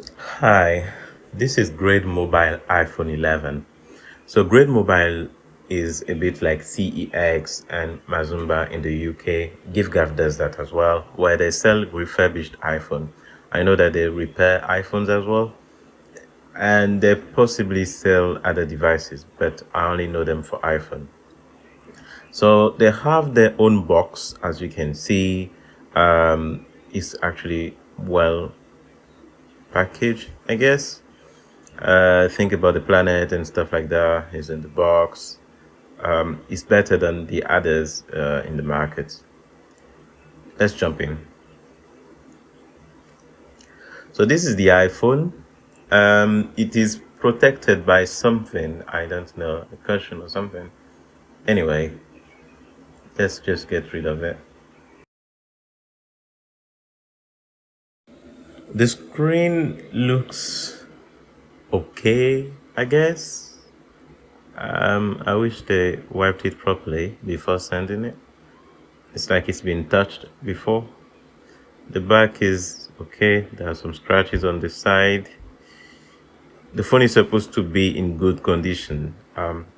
Hi, this is GradeMobile iPhone 11. So GradeMobile is a bit like CEX and Mazumba in the UK. GiftGaff does that as well, where they sell refurbished iPhone. I know that they repair iPhones as well, and they possibly sell other devices, but I only know them for iPhone. So they have their own box, as you can see. It's actually well packaged, I guess. Think about the planet and stuff like that is in the box. It's better than the others in the market. Let's jump in. So this is the iPhone. It is protected by something, I don't know, a cushion or something. Anyway, let's just get rid of it. The screen looks okay, I guess. I wish they wiped it properly before sending it. It's like it's been touched before. The back is okay. There are some scratches on the side. The phone is supposed to be in good condition.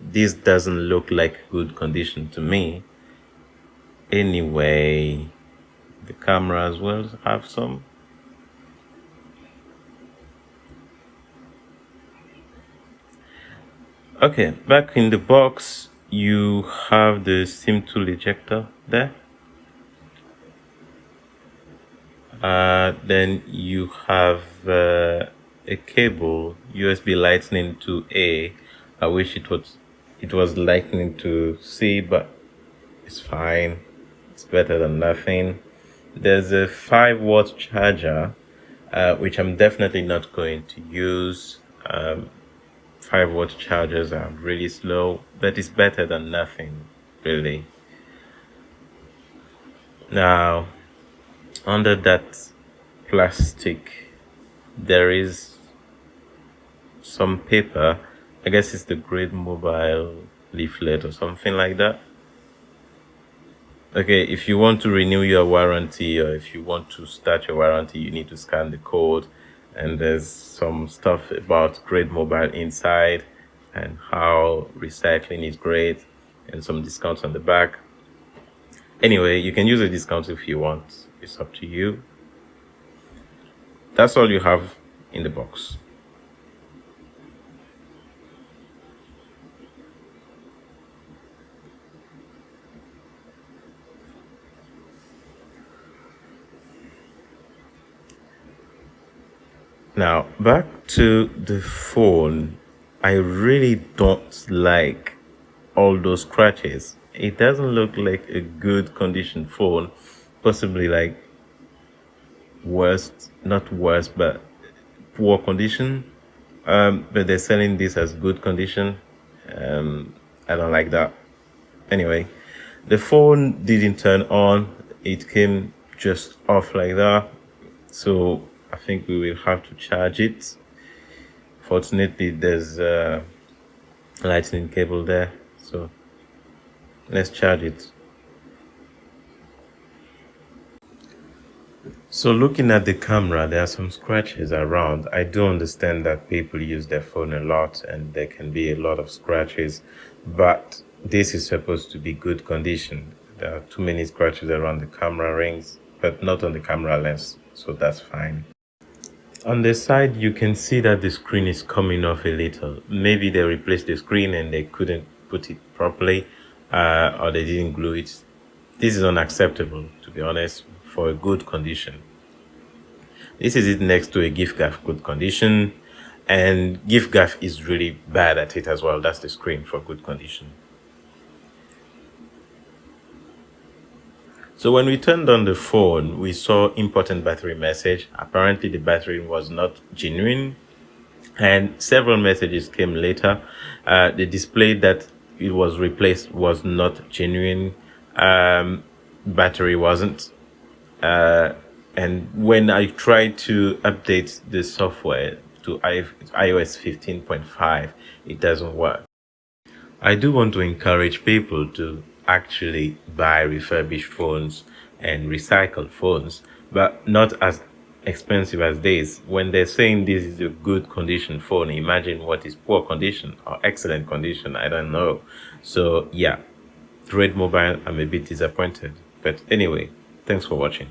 This doesn't look like good condition to me. Anyway, the camera as well have some. Okay, back in the box, you have the SIM tool ejector there. Then you have a cable USB Lightning to A. I wish it was Lightning to C, but it's fine. It's better than nothing. There's a 5-watt charger, which I'm definitely not going to use. 5-watt chargers are really slow, but it's better than nothing, really. Now, under that plastic, there is some paper. I guess it's the GradeMobile leaflet or something like that. Okay, if you want to renew your warranty or if you want to start your warranty, you need to scan the code. And there's some stuff about GradeMobile inside and how recycling is great and some discounts on the back. Anyway, you can use a discount if you want. It's up to you. That's all you have in the box. Now, back to the phone. I really don't like all those scratches. It doesn't look like a good condition phone. Possibly like worst, not worst, but poor condition. But they're selling this as good condition. I don't like that. Anyway, the phone didn't turn on. It came just off like that. So I think we will have to charge it. Fortunately, there's a lightning cable there. So let's charge it. So looking at the camera, there are some scratches around. I do understand that people use their phone a lot and there can be a lot of scratches, but this is supposed to be good condition. There are too many scratches around the camera rings, but not on the camera lens, so that's fine. On the side, you can see that the screen is coming off a little. Maybe they replaced the screen and they couldn't put it properly, or they didn't glue it. This is unacceptable, to be honest, for a good condition. This is it next to a GiftGaff good condition, and GiftGaff is really bad at it as well. That's the screen for good condition. So when we turned on the phone, we saw important battery message. Apparently the battery was not genuine, and several messages came later. The display that it was replaced was not genuine. Battery wasn't. And when I tried to update the software to iOS 15.5, it doesn't work. I do want to encourage people to actually buy refurbished phones and recycled phones, but not as expensive as this. When they're saying this is a good condition phone, imagine what is poor condition or excellent condition. I don't know. So yeah, Grade Mobile, I'm a bit disappointed. But anyway, thanks for watching.